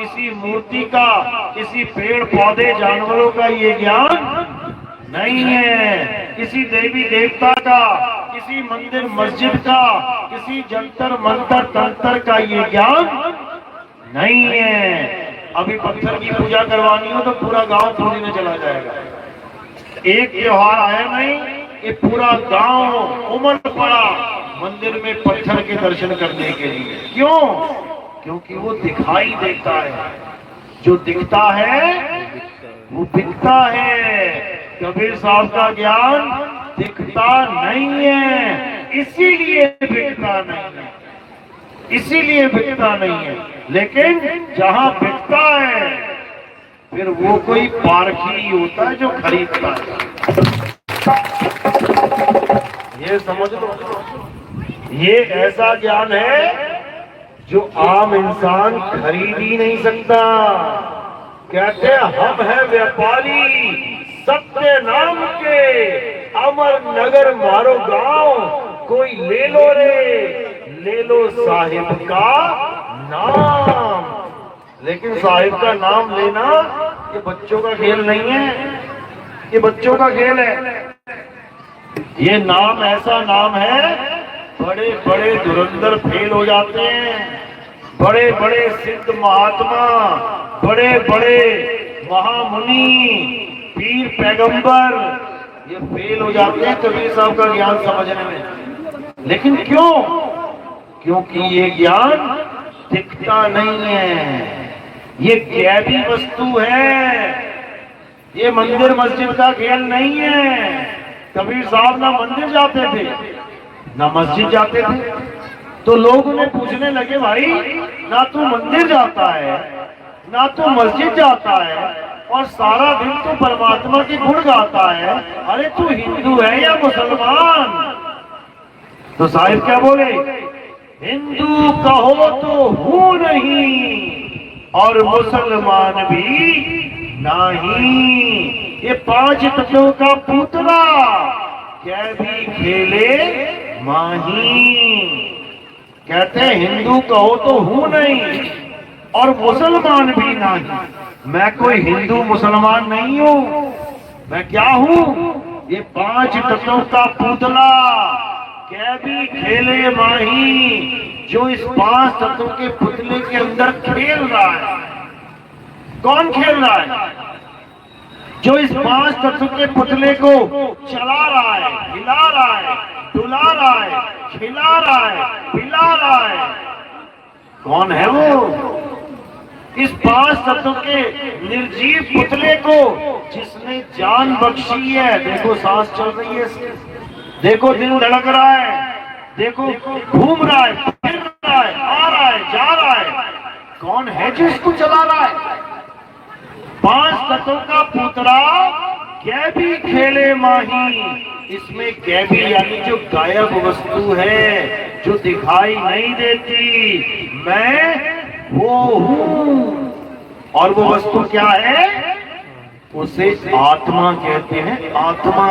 किसी मूर्ति का, किसी पेड़ पौधे जानवरों का ये ज्ञान नहीं है, किसी देवी देवता का, किसी मंदिर मस्जिद का, किसी जंतर मंतर तंत्र का ये ज्ञान नहीं है। अभी पत्थर की पूजा करवानी हो तो पूरा गांव पूरी में चला जाएगा। एक त्योहार आया नहीं कि पूरा गांव उमड़ पड़ा मंदिर में पत्थर के दर्शन करने के लिए। क्यों? क्योंकि वो दिखाई देता है, जो दिखता है वो बिकता है। कबीर साहब का ज्ञान दिखता नहीं है, इसीलिए बिकता नहीं है, इसीलिए बिकता नहीं है। लेकिन जहां बिकता है फिर वो कोई पारखी ही होता है जो खरीदता है। ये समझ लो, ये ऐसा ज्ञान है जो आम इंसान खरीद ही नहीं सकता। कहते हम हैं व्यापारी सत्य नाम के, अमर नगर मारो गांव, कोई ले लो रे, ले लो साहिब का नाम। लेकिन साहिब का नाम लेना ये बच्चों का खेल नहीं है, ये बच्चों का खेल है। ये नाम ऐसा नाम है, बड़े बड़े धुरंधर फेल हो जाते हैं, बड़े बड़े सिद्ध महात्मा, बड़े बड़े महामुनि, पीर पैगंबर, ये फेल हो जाते हैं कबीर साहब का ज्ञान समझने में। लेकिन क्यों? क्योंकि ये ज्ञान दिखता नहीं है, ये गैबी वस्तु है, ये मंदिर मस्जिद का खेल नहीं है। कबीर साहब ना मंदिर जाते थे ना मस्जिद जाते थे, तो लोग उन्हें पूछने लगे, भाई ना तू मंदिर जाता है ना तू मस्जिद जाता है और सारा दिन तो परमात्मा की गुण गाता है, अरे तू हिंदू है या मुसलमान? तो साहिब क्या बोले, हिंदू कहो तो हूं नहीं और मुसलमान भी नहीं। ये पांच तत्वों का पुतला क्या भी खेले माही। कहते हैं हिंदू कहो तो हूं नहीं और मुसलमान भी नहीं। मैं कोई हिंदू मुसलमान नहीं हूं, मैं क्या हूं? ये पांच तत्वों का पुतला क्या भी खेले माही, जो इस पांच तत्वों के पुतले के अंदर खेल रहा है। कौन खेल रहा है? जो इस पांच तत्व के पुतले को चला रहा है, हिला रहा है, डुला रहा है, खिला रहा है, पिला रहा है। कौन है वो? इस पांच तत्व के निर्जीव पुतले को जिसने जान बख्शी है। देखो सांस चल रही है, देखो दिल धड़क रहा है, देखो घूम रहा है, फिर रहा है, आ रहा है, जा रहा है। कौन है जो इसको चला रहा है? पांच तत्वों का पुतला कैबी खेले माही। इसमें कैबी यानी जो गायब वस्तु है, जो दिखाई नहीं देती, मैं वो हूं। और वो वस्तु क्या है? उसे आत्मा कहते हैं। आत्मा,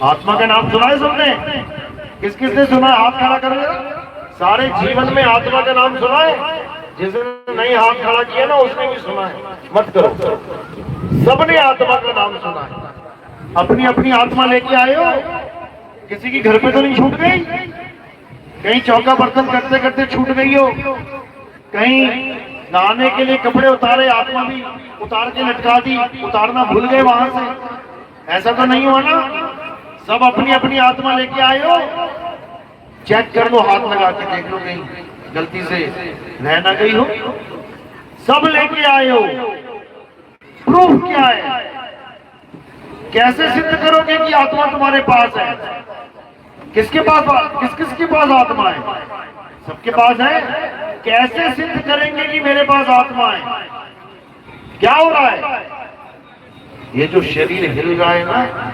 आत्मा का नाम सुना है सबने? किस किस ने सुना है? हाथ खड़ा करो। सारे जीवन में आत्मा का नाम सुना है? जिसने नहीं हाथ खड़ा किया ना उसने भी सुना है, मत करो। सबने आत्मा का नाम सुना है। अपनी अपनी आत्मा लेके आए हो? किसी की घर पे तो नहीं छूट गई? कहीं चौका बर्तन करते करते छूट गई हो? कहीं नहाने के लिए कपड़े उतारे, आत्मा भी उतार के लटका दी, उतारना भूल गए वहां से? ऐसा तो नहीं हुआ ना? सब अपनी अपनी आत्मा लेके आए हो? चेक कर लो, हाथ लगा के देख लो कहीं गलती से रह ना गई हो। सब लेके आए हो। प्रूफ क्या है? कैसे सिद्ध करोगे कि आत्मा तुम्हारे पास है? किसके पास, किस किस के पास आत्मा है? सबके पास है। कैसे सिद्ध करेंगे कि मेरे पास आत्मा है? क्या हो रहा है? ये जो शरीर हिल रहा है ना,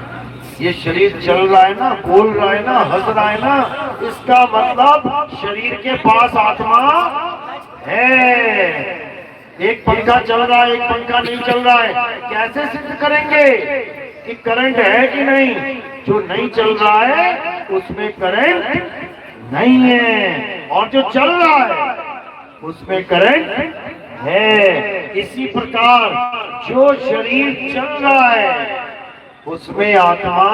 ये शरीर चल रहा है ना, बोल रहा है ना, हंस रहा है ना, इसका मतलब शरीर के पास आत्मा है। एक पंखा चल रहा है, एक पंखा नहीं चल रहा है। कैसे सिद्ध करेंगे कि करंट है कि नहीं? जो नहीं चल रहा है उसमें करंट नहीं है, और जो चल रहा है उसमें करंट है। इसी प्रकार जो शरीर चल रहा है उसमें आत्मा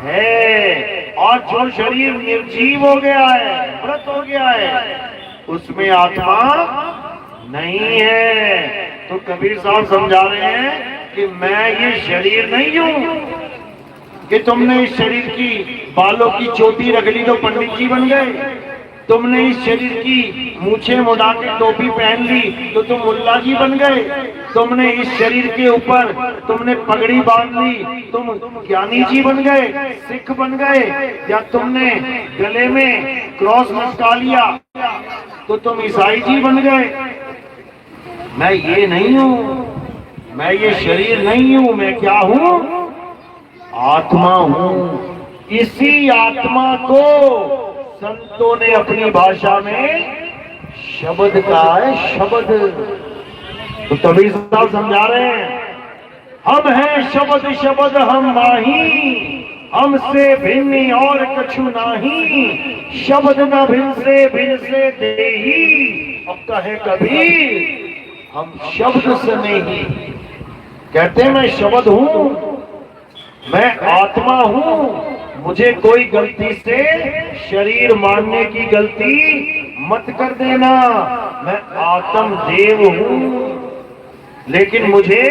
है, और जो शरीर निर्जीव हो गया है, मृत हो गया है, उसमें आत्मा नहीं है। तो कबीर साहब समझा रहे हैं कि मैं ये शरीर नहीं हूं कि तुमने इस शरीर की बालों की चोटी रख ली तो पंडित जी बन गए, तुमने इस शरीर की मूछें मुड़ा के टोपी पहन ली तो तुम मुल्ला जी बन गए, तुमने इस शरीर के ऊपर तुमने पगड़ी बांध ली तुम ज्ञानी जी बन गए, सिख बन गए, या तुमने गले में क्रॉस लटका लिया तो तुम ईसाई जी बन गए। मैं ये नहीं हूं, मैं ये शरीर नहीं हूं, मैं क्या हूं? आत्मा हूं। इसी आत्मा को संतों ने अपनी भाषा में शब्द कहा है, शब्द। तो कबीर साहब समझा रहे हैं, हम हैं शब्द शब्द हम माही, हमसे भिन्न और कछु नाही, शब्द न भिन्न से देही। अब कहे कबीर हम शब्द से नहीं, कहते हैं मैं शब्द हूं, मैं आत्मा हूं, मुझे कोई गलती से शरीर मानने की गलती मत कर देना, मैं आत्म देव हूं। लेकिन मुझे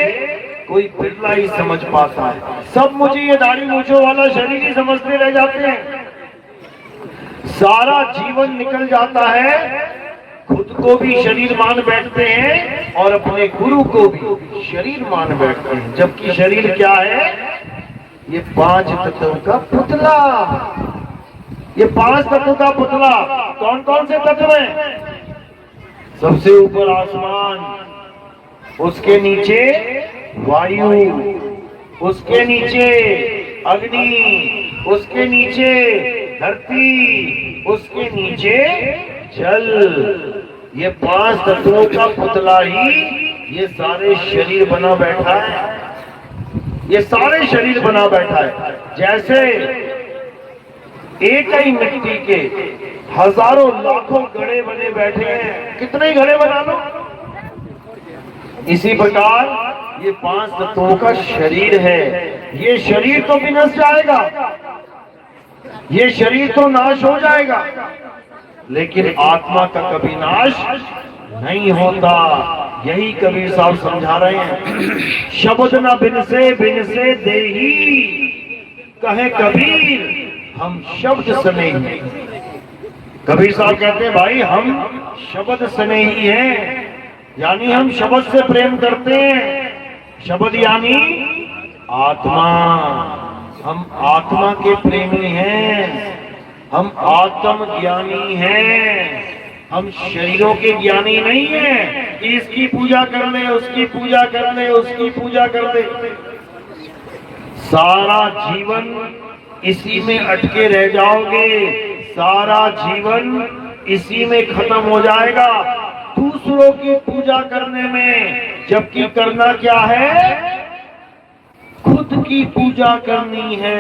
कोई बिरला ही समझ पाता है, सब मुझे ये दाढ़ी मूंछों वाला शरीर ही समझते रह जाते हैं। सारा जीवन निकल जाता है, खुद को भी शरीर मान बैठते हैं और अपने गुरु को भी शरीर मान बैठते हैं, जबकि शरीर क्या है? ये 5 तत्वों का पुतला। ये 5 तत्वों का पुतला कौन कौन से तत्व हैं? सबसे ऊपर आसमान, उसके नीचे वायु, उसके नीचे अग्नि, उसके नीचे धरती, उसके नीचे जल। ये 5 तत्वों का पुतला ही ये सारे शरीर बना बैठा है, ये सारे शरीर बना बैठा है। जैसे एक ही मिट्टी के हजारों लाखों घड़े बने बैठे हैं, कितने ही घड़े बना लो, इसी प्रकार ये 5 तत्वों का शरीर है। ये शरीर तो विनष्ट जाएगा, ये शरीर तो नाश हो जाएगा, लेकिन आत्मा का कभी नाश नहीं होता। यही कबीर साहब समझा रहे हैं, शब्द न बिन से देही, कहे कबीर हम शब्द से नहीं। कबीर साहब कहते हैं भाई हम शब्द से नहीं हैं, यानी हम शब्द से प्रेम करते हैं। शब्द यानी आत्मा, हम आत्मा के प्रेमी हैं, हम आत्म ज्ञानी हैं, हम शरीरों के ज्ञानी नहीं हैं कि इसकी पूजा कर ले, उसकी पूजा कर ले, उसकी पूजा कर ले। सारा जीवन इसी में अटके रह जाओगे, सारा जीवन इसी में खत्म हो जाएगा, दूसरों की पूजा करने में। जबकि करना क्या है? खुद की पूजा करनी है,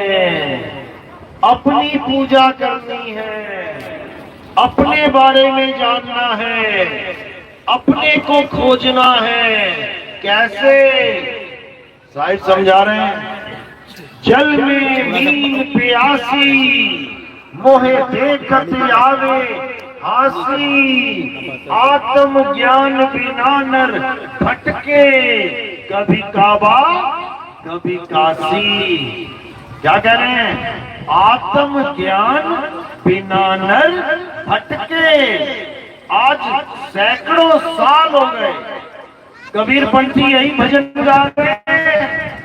अपनी पूजा करनी है, अपने बारे में जानना है, अपने को खोजना है। कैसे? साहिब समझा रहे हैं, जल में मीन प्यासी, मोहे देखत आवे हासी, आत्म ज्ञान बिना नर भटके, कभी काबा कभी काशी। क्या कह रहे हैं? आत्म ज्ञान बिना नर भटके। आज सैकड़ों साल हो गए कबीर पंथी यही भजन गा रहे हैं,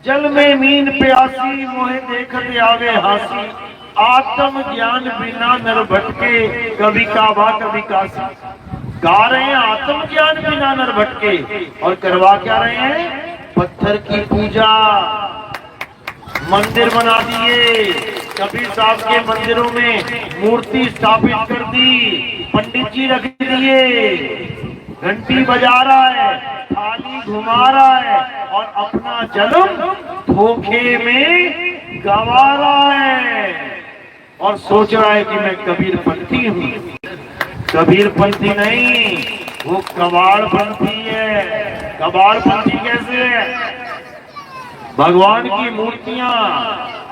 जल में मीन प्यासी, मोहे देखत आवे हासी, आत्म ज्ञान बिना नर भटके, कभी काबा कभी काशी। गा रहे हैं आत्म ज्ञान बिना नर भटके, और करवा क्या रहे हैं? पत्थर की पूजा। मंदिर बना दिए, कबीर साहब के मंदिरों में मूर्ति स्थापित कर दी, पंडित जी रख दिए, घंटी बजा रहा है, थाली घुमा रहा है, और अपना जन्म धोखे में गवा रहा है, और सोच रहा है कि मैं कबीर पंथी हूँ। कबीर पंथी नहीं, वो कबाड़पंथी है। कबाड़पंथी कैसे है? भगवान की मूर्तियां,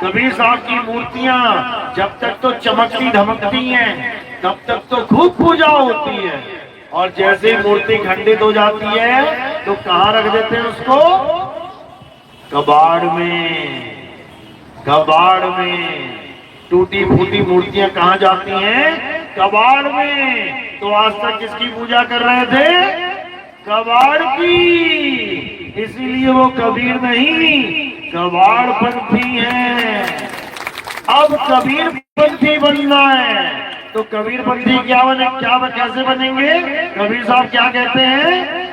कबीर साहब की मूर्तियां जब तक तो चमकती धमकती हैं, तब तक तो खूब पूजा होती है, और जैसे ही मूर्ति खंडित हो जाती है तो कहाँ रख देते हैं उसको? कबाड़ में। कबाड़ में। टूटी फूटी मूर्तियां कहाँ जाती हैं? कबाड़ में। तो आज तक किसकी पूजा कर रहे थे? कबाड़ की। इसीलिए वो कबीर नहीं, कबाड़पंथी है। अब कबीरपंथी बनना है तो कबीरपंथी क्या बने? कैसे बनेंगे? कबीर साहब क्या कहते हैं?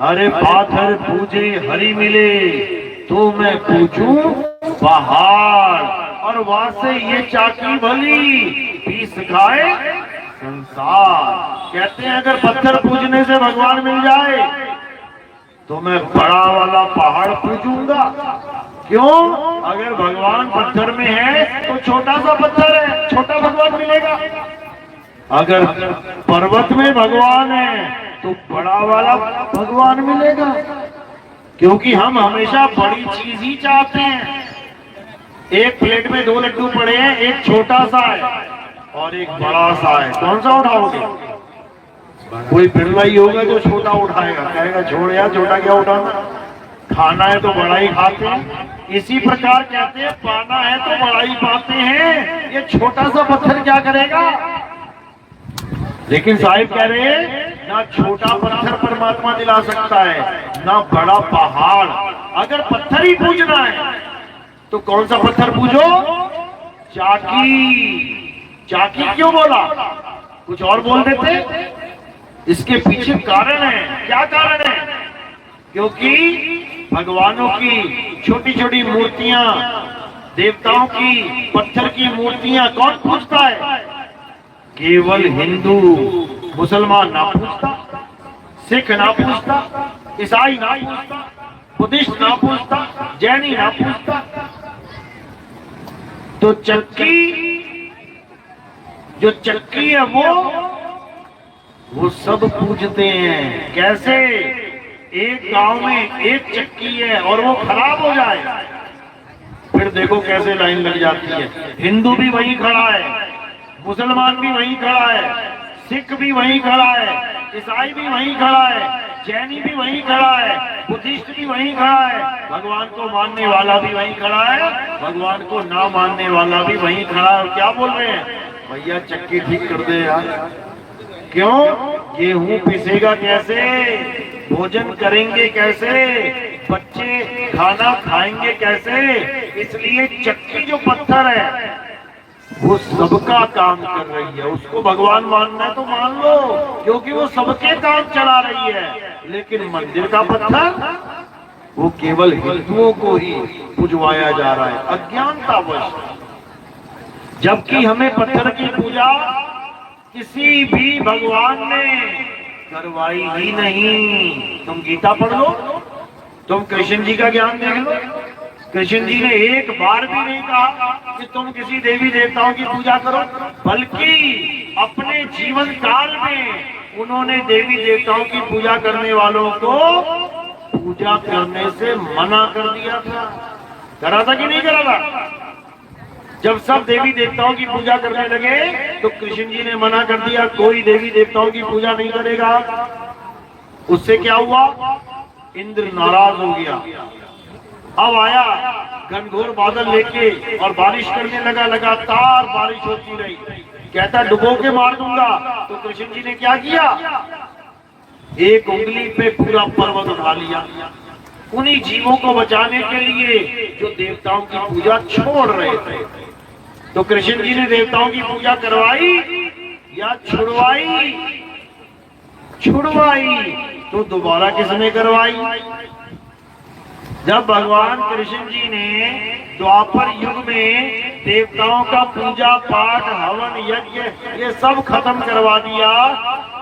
अरे पाथर पूजे हरि मिले तो मैं पूछूं पहाड़, और वहां से ये चाकी भली पीस खाए संसार। कहते हैं अगर पत्थर पूजने से भगवान मिल जाए तो मैं बड़ा वाला पहाड़ पूजूंगा। क्यों? अगर भगवान पत्थर में है तो छोटा सा पत्थर है, छोटा भगवान मिलेगा। अगर पर्वत में भगवान है तो बड़ा वाला भगवान मिलेगा। क्योंकि हम हमेशा बड़ी चीज ही चाहते हैं। एक प्लेट में 2 लड्डू पड़े हैं, एक छोटा सा है और एक बड़ा सा है, कौन सा उठाओगे? कोई बिरला ही होगा जो छोटा उठाएगा, कहेगा छोड़ यार छोटा क्या उठाना, खाना है तो बड़ा ही खाते हैं। इसी प्रकार कहते हैं पाना है तो बड़ा ही पाते हैं, ये छोटा सा पत्थर क्या करेगा? लेकिन साहिब कह रहे हैं ना छोटा पत्थर परमात्मा दिला सकता है, ना बड़ा पहाड़। अगर पत्थर ही पूजना है तो कौन सा पत्थर पूजो? चाकी। चाकी क्यों बोला? कुछ और बोल देते। इसके पीछे कारण है। क्या कारण है? क्योंकि भगवानों की छोटी छोटी मूर्तियां, देवताओं की पत्थर की मूर्तियां कौन पूजता है? केवल हिंदू, मुसलमान ना पूजता, सिख ना पूजता, ईसाई ना पूजता, बुद्धिस्ट ना पूजता, जैनी ना पूजता। तो जो चक्की है वो सब पूजते हैं। कैसे? एक गांव में एक चक्की है और वो खराब हो जाए, फिर देखो कैसे लाइन लग जाती है। हिंदू भी वहीं खड़ा है, मुसलमान भी वहीं खड़ा है, सिख भी वहीं खड़ा है, ईसाई भी वहीं खड़ा है, जैनी भी वहीं खड़ा है, बुद्धिस्ट भी वहीं खड़ा है, भगवान को मानने वाला भी वहीं खड़ा है, भगवान को ना मानने वाला भी वहीं खड़ा है। क्या बोल रहे हैं? भैया चक्की ठीक कर दे यार। क्यों? गेहूं पिसेगा कैसे? भोजन करेंगे कैसे? बच्चे खाना खाएंगे कैसे? इसलिए चक्की जो पत्थर है वो सबका काम कर रही है। उसको भगवान मानना है तो मान लो, क्योंकि वो सबके काम चला रही है। लेकिन मंदिर का पत्थर वो केवल हिंदुओं को ही पूजवाया जा रहा है, अज्ञानतावश। जबकि हमें पत्थर की पूजा किसी भी भगवान ने करवाई ही नहीं। तुम गीता पढ़ लो, तुम कृष्ण जी का ज्ञान देख लो, कृष्ण जी ने एक बार भी नहीं कहा कि तुम किसी देवी देवताओं की पूजा करो, बल्कि अपने जीवन काल में उन्होंने देवी देवताओं की पूजा करने वालों को पूजा करने से मना कर दिया था। करा था कि नहीं करा था? जब सब देवी देवताओं की पूजा करने लगे तो कृष्ण जी ने मना कर दिया, कोई देवी देवताओं की पूजा नहीं करेगा। उससे क्या हुआ? इंद्र नाराज हो गया। अब आया घनघोर बादल लेके और बारिश करने लगा, लगातार बारिश होती रही। कहता डुबो के मार दूंगा। तो कृष्ण जी ने क्या किया? एक उंगली पे पूरा पर्वत उठा लिया, उन्हीं जीवों को बचाने के लिए जो देवताओं की पूजा छोड़ रहे थे। तो कृष्ण जी ने देवताओं की पूजा करवाई या छुड़वाई? छुड़वाई। तो दोबारा किसने करवाई? जब भगवान कृष्ण जी ने द्वापर युग में देवताओं का पूजा पाठ, हवन, यज्ञ ये सब खत्म करवा दिया,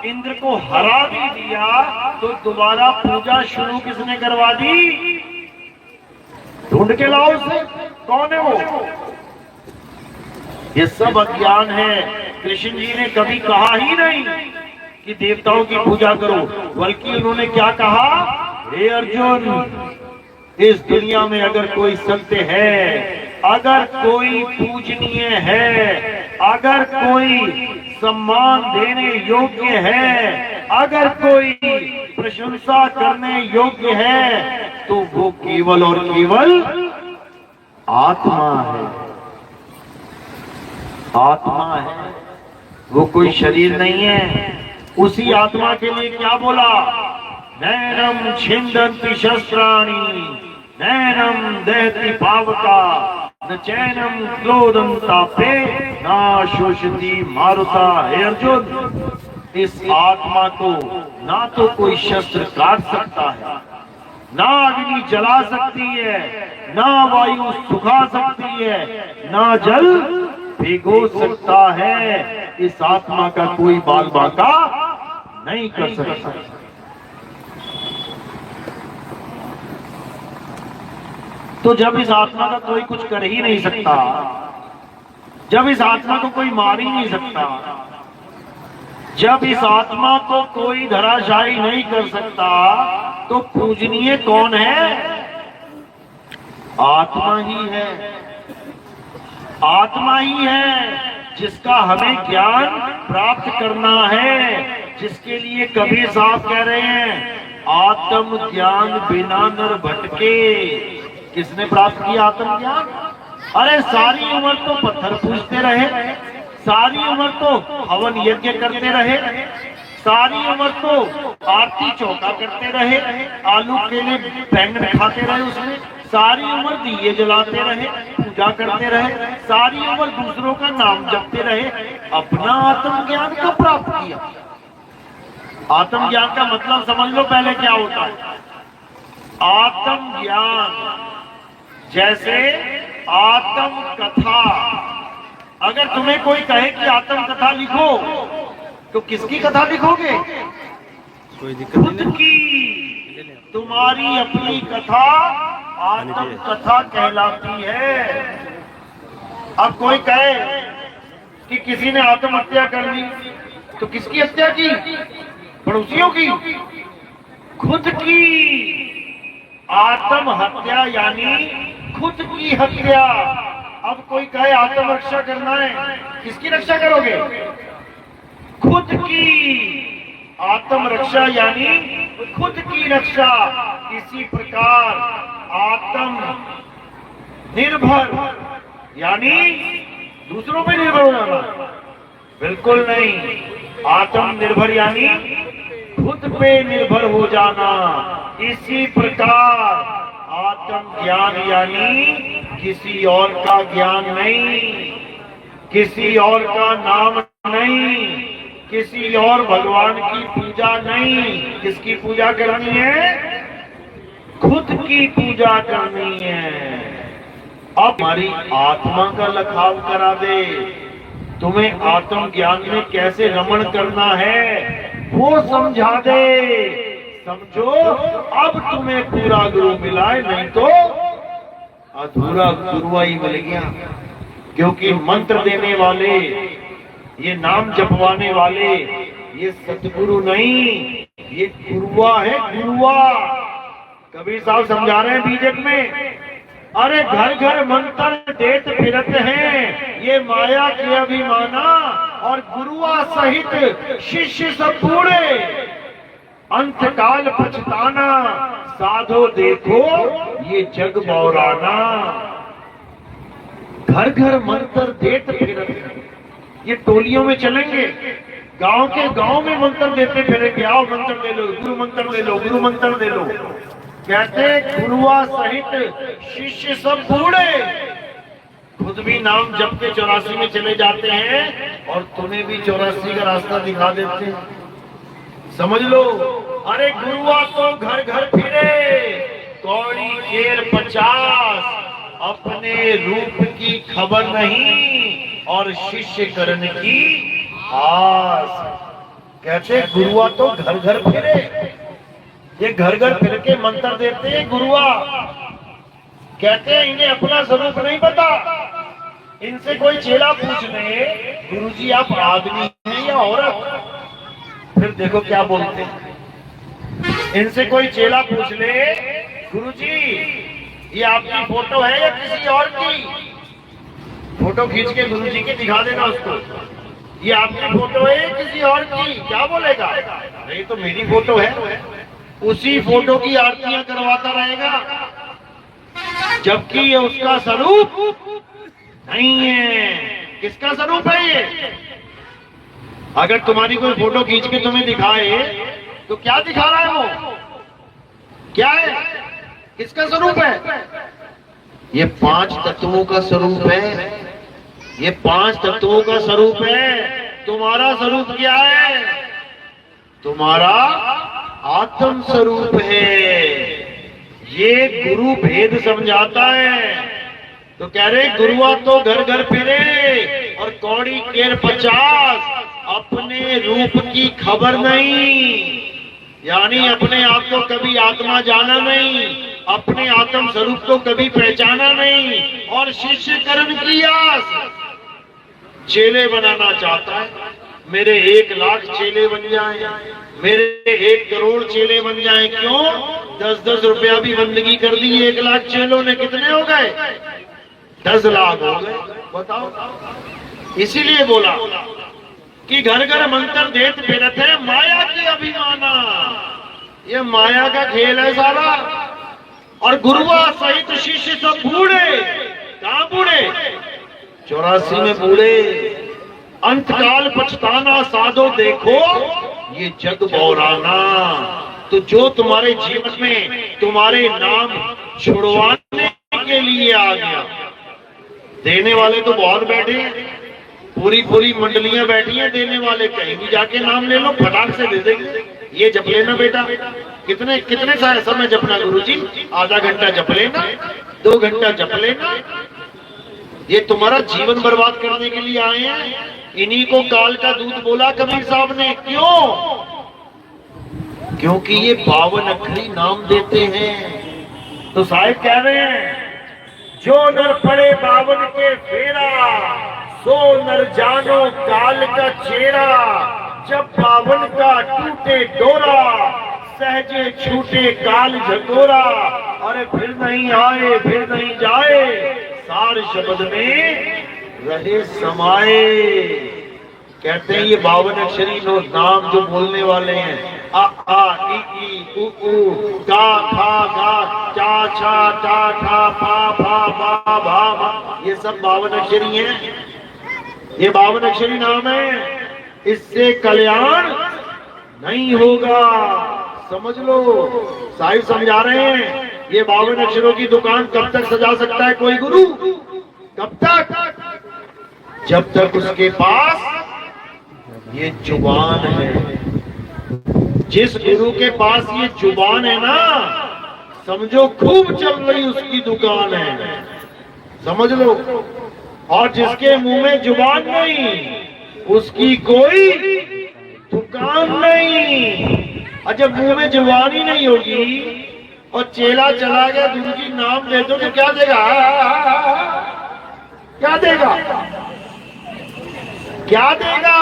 इंद्र को हरा भी दिया, तो दोबारा पूजा शुरू किसने करवा दी? ढूंढ के लाओ उसे, कौन है वो? ये सब अज्ञान है। कृष्ण जी ने कभी कहा ही नहीं कि देवताओं की पूजा करो, बल्कि उन्होंने क्या कहा, हे अर्जुन, इस दुनिया में अगर कोई सत्य है, अगर कोई पूजनीय है, अगर कोई सम्मान देने योग्य है, अगर कोई प्रशंसा करने योग्य है, तो वो केवल और केवल आत्मा है। आत्मा है, वो कोई शरीर नहीं है। उसी आत्मा के लिए क्या बोला, नैनम छिंदन्ति शस्त्राणि नैनम दहति पावका न चैनम क्रोधंतापे ना शोषति मारुता। हे अर्जुन, इस आत्मा को ना तो कोई शस्त्र काट सकता है, ना अग्नि जला सकती है, ना वायु सुखा सकती है, ना जल भिगो सकता है। इस आत्मा का कोई बाल बांका नहीं कर सकता। तो जब इस आत्मा का कोई कुछ कर ही नहीं सकता, जब इस आत्मा को कोई मार ही नहीं सकता, जब इस आत्मा को कोई धराशायी नहीं कर सकता, तो पूजनीय कौन है? आत्मा ही है। आत्मा ही है जिसका हमें ज्ञान प्राप्त करना है, जिसके लिए कबीर साहब कह रहे हैं, आत्म ज्ञान बिना नर भटके। किसने प्राप्त किया आत्म ज्ञान? अरे सारी उम्र तो पत्थर पूजते रहे, सारी उम्र तो हवन यज्ञ करते रहे, सारी उम्र तो आरती चौका करते रहे, आलू केले बैंगन खाते रहे, उसमें सारी उम्र दिए जलाते रहे, पूजा करते रहे, सारी उम्र दूसरों का नाम जपते रहे, अपना आत्मज्ञान कब प्राप्त किया? आत्मज्ञान का मतलब समझ लो पहले क्या होता है। आत्मज्ञान जैसे आत्म कथा, अगर तुम्हें कोई कहे कि आत्म कथा लिखो, तो किसकी कथा लिखोगे? कोई दिक्कत नहीं। खुद की, तुम्हारी अपनी कथा आत्म कथा कहलाती है। अब कोई कहे कि किसी ने आत्महत्या कर ली, तो किसकी हत्या की? पड़ोसियों की? खुद की आत्महत्या यानी खुद की हत्या। अब कोई कहे आत्मरक्षा करना है, किसकी रक्षा करोगे? खुद की आत्मरक्षा यानी खुद की रक्षा। इसी प्रकार आत्म निर्भर यानी दूसरों पे निर्भर हो जाना? बिल्कुल नहीं। आत्मनिर्भर यानी खुद पे निर्भर हो जाना। इसी प्रकार आत्म ज्ञान यानी किसी और का ज्ञान नहीं, किसी और का नाम नहीं, किसी और भगवान की पूजा नहीं। किसकी पूजा करनी है? खुद की पूजा करनी है। अब हमारी आत्मा का लखाव करा दे, तुम्हें आत्म ज्ञान में कैसे रमण करना है वो समझा दे। समझो, अब तुम्हें पूरा गुरु मिला है, नहीं तो अधूरा गुरुआ ही मिल गया। क्योंकि मंत्र देने वाले, ये नाम जपवाने वाले, ये सतगुरु नहीं, ये गुरुआ है, गुरुआ। कबीर साहब समझा रहे हैं बीजेपी में, अरे घर घर मंत्र देत फिरत हैं, ये माया के अभिमाना और गुरुआ सहित शिष्य सब बूढ़े, अंत काल पछताना, साधो देखो ये जग बौराना। घर घर मंत्र देत फिरत हैं, ये टोलियों में चलेंगे, गांव के गांव में मंत्र देते फिरेंगे, आओ मंत्र ले लो, गुरु मंत्र ले लो, गुरु मंत्र ले लो। कहते गुरुआ सहित शिष्य सब बूढ़े, खुद भी नाम जप के 84 में चले जाते हैं और तुम्हें भी 84 का रास्ता दिखा देते हैं। समझ लो, अरे गुरुआ तो घर घर फिरे, कौड़ी केर 50, अपने रूप की खबर नहीं और शिष्य करण की आस। कहते गुरुआ तो घर घर फिरे, ये घर घर फिर के मंत्र देते हैं गुरुआ। कहते हैं इन्हें अपना स्वरूप नहीं पता। इनसे कोई चेला पूछ ले, गुरुजी आप आदमी हैं या औरत? फिर देखो क्या बोलते हैं। इनसे कोई चेला पूछ ले, गुरुजी ये आपकी फोटो है या किसी और की? फोटो खींच के गुरुजी की दिखा देना उसको, ये आपकी फोटो है या किसी और की? क्या बोलेगा? नहीं तो मेरी फोटो है। उसी फोटो की आरतियां करवाता रहेगा, जबकि ये उसका स्वरूप नहीं है। किसका स्वरूप है ये? अगर तुम्हारी कोई फोटो खींच के तुम्हें दिखाए तो क्या दिखा रहा है वो? क्या है? किसका स्वरूप है? ये 5 तत्वों का स्वरूप है। ये 5 तत्वों का स्वरूप है। तुम्हारा स्वरूप क्या है? तुम्हारा आत्म स्वरूप है। ये गुरु भेद समझाता है। तो कह रहे गुरुआ तो घर घर फिरे और कौड़ी केर 50, अपने रूप की खबर नहीं, यानी अपने आप को कभी आत्मा जाना नहीं, अपने आत्म स्वरूप को कभी पहचाना नहीं, और शिष्य करण की आस, चेले बनाना चाहता है। मेरे 1 लाख चेले बन जाएं, मेरे 1 करोड़ चेले बन जाएं। क्यों? 10-10 रुपया भी बंदगी कर दी 1 लाख चेलों ने, कितने हो गए? 10 लाख हो गए। बताओ। इसीलिए बोला कि घर घर मंत्र देत फिरत है माया की अभिमाना। ये माया का खेल है सारा। और गुरुआ सहित शिष्य सब बूढ़े। कहां बूढ़े? 84 में बूढ़े। अंतकाल पछताना साधो देखो ये जग बौराना। तो जो तुम्हारे जीवन में तुम्हारे नाम छुड़वाने के लिए आ गया, देने वाले तो बहुत बैठे हैं, पूरी मंडलियां बैठी हैं देने वाले। कहीं भी जाके नाम ले लो, फटाक से दे देंगे। ये जप लेना बेटा। कितने समय जपना गुरुजी? आधा घंटा जप लेना, 2 घंटा जप लेना। ये तुम्हारा जीवन बर्बाद करने के लिए आए हैं। इन्हीं को काल का दूत बोला कबीर साहब ने। क्यों? क्योंकि ये 52 अक्षरी नाम देते हैं। तो साहिब कह रहे हैं जो नर पड़े 52 के फेरा, सो नर जानो काल का चेहरा। जब 52 का टूटे डोरा, सहजे छूटे काल झकोरा। अरे फिर नहीं आए फिर नहीं जाए, सार शब्द में रहे समाये। कहते हैं ये 52 अक्षरी नाम जो बोलने वाले हैं, आ आ ई उ उ, गा खा गा, चा छा टा ठा पा फा बा भा भा, ये सब 52 अक्षरी हैं। ये 52 अक्षरी नाम है। इससे कल्याण नहीं होगा, समझ लो। साहिब समझा रहे हैं ये 52 अक्षरों की दुकान कब तक सजा सकता है कोई गुरु? कब तक? जब तक उसके पास ये जुबान है। जिस गुरु के पास ये जुबान है ना, समझो खूब चल रही उसकी दुकान है, समझ लो। और जिसके मुंह में जुबान नहीं, उसकी कोई दुकान नहीं। और जब मुंह में जुबान ही नहीं होगी और चेला चला गया, गुरु जी नाम दे दो, तो क्या देगा? क्या देगा? क्या देगा?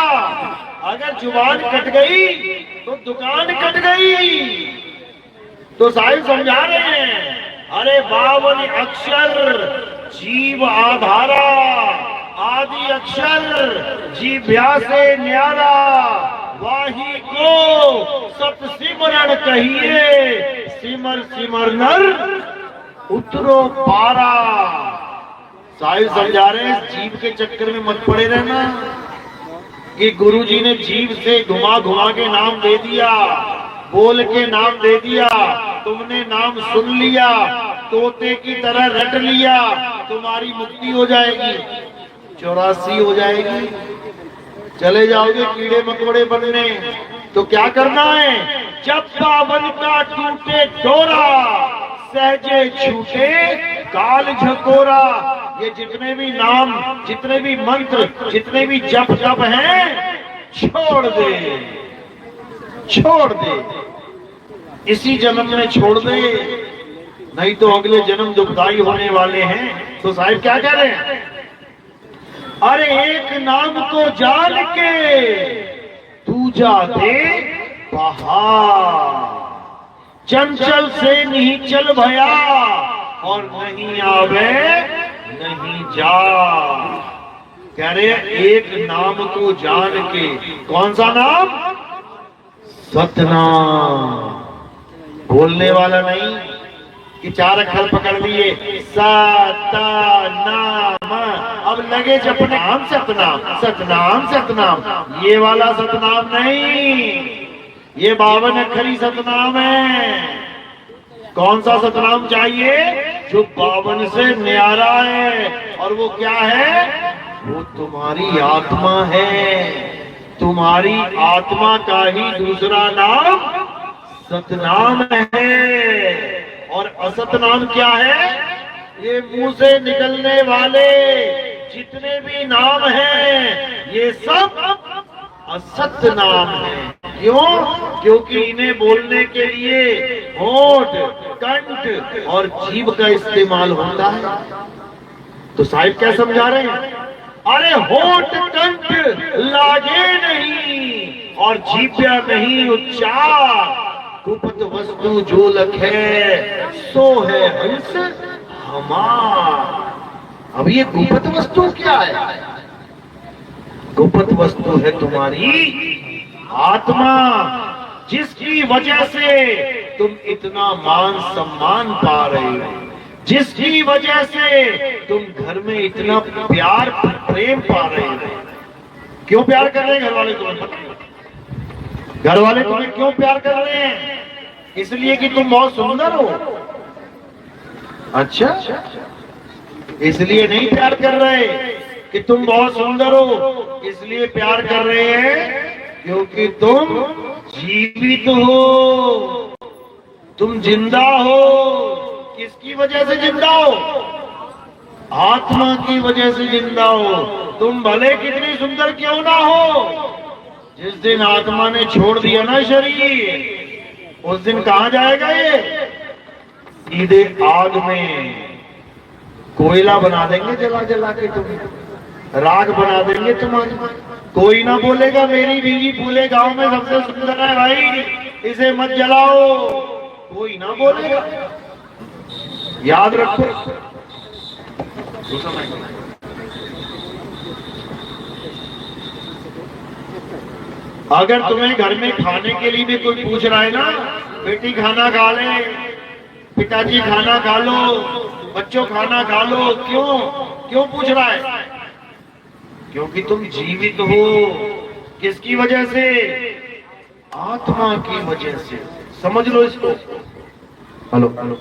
अगर जुबान कट गई तो दुकान कट गई। तो साहिब समझा रहे हैं, अरे 52 अक्षर जीव आधारा, आदि अक्षर जीभ्या से न्यारा। वाही को सत सिमरण कहिए, सिमर सिमर नर उतरो पारा। साहिब समझा रहे हैं जीव के चक्कर में मत पड़े रहना कि गुरुजी ने जीव से घुमा घुमा के नाम दे दिया, बोल के नाम दे दिया, तुमने नाम सुन लिया, तोते की तरह रट लिया, तुम्हारी मुक्ति हो जाएगी, 84 हो जाएगी, चले जाओगे कीड़े मकोड़े बनने। तो क्या करना है? जब 52 का टूटे डोरा, सहजे छूटे काल झकोरा। ये जितने भी नाम, जितने भी मंत्र, जितने भी जप तप हैं, छोड़ दे, छोड़ दे। इसी जन्म में छोड़ दे, नहीं तो अगले जन्म दुखदाई होने वाले हैं। तो साहिब क्या कह रहे हैं? अरे एक नाम को जान के दूजा दे बहार, चंचल से नहीं चल भया और नहीं आवे नहीं जा। कह रहे एक नाम को जान के, कौन सा नाम? सतनाम। बोलने वाला नहीं कि चार अक्षर पकड़ लिए, सतनाम, अब लगे जपने नाम सतनाम सतनाम सतनाम। ये वाला सतनाम नहीं, ये 52 अक्षरी सतनाम है। कौन सा सतनाम चाहिए? जो 52 से न्यारा है। और वो क्या है? वो तुम्हारी आत्मा है। तुम्हारी आत्मा का ही दूसरा नाम सतनाम है। और असतनाम क्या है? ये मुंह से निकलने वाले जितने भी नाम हैं, ये सब असत नाम है। क्यों? क्योंकि इन्हें बोलने के लिए होठ, कंठ और जीभ का इस्तेमाल होता है। तो साहिब क्या समझा रहे हैं? अरे होठ कंठ लागे नहीं और जीभ्या नहीं उच्चार, गुप्त वस्तु जो लखे सो है हंस हमार। अब ये गुप्त वस्तु क्या है? गुप्त वस्तु है तुम्हारी आत्मा, जिसकी वजह से तुम इतना मान सम्मान पा रहे हो, जिसकी वजह से तुम घर में इतना प्यार प्रेम पा रहे हो। क्यों प्यार कर रहे हैं घर वाले तुम्हें? घर वाले तुम्हें क्यों प्यार कर रहे हैं? इसलिए कि तुम बहुत सुंदर हो? अच्छा, इसलिए नहीं प्यार कर रहे कि तुम बहुत सुंदर हो, इसलिए प्यार कर रहे हैं क्योंकि तुम जीवित हो, तुम जिंदा हो। किसकी वजह से जिंदा हो? आत्मा की वजह से जिंदा हो। तुम भले कितनी सुंदर क्यों ना हो, जिस दिन आत्मा ने छोड़ दिया ना शरीर, उस दिन कहां जाएगा ये? सीधे आग में। कोयला बना देंगे जला जला के तुम्हें, राग बना देंगे तुम्हारी। कोई ना बोलेगा मेरी बीवी पूरे गांव में सबसे सुंदर है भाई, इसे मत जलाओ, कोई ना बोलेगा। याद रखो। अगर तुम्हें घर में खाने के लिए भी कोई पूछ रहा है ना, बेटी खाना खा ले, पिताजी खाना खा लो, बच्चों खाना खा लो, क्यों क्यों पूछ रहा है? क्योंकि तुम जीवित हो। किसकी वजह से? आत्मा की वजह से। समझ लो इसको। Hello hello.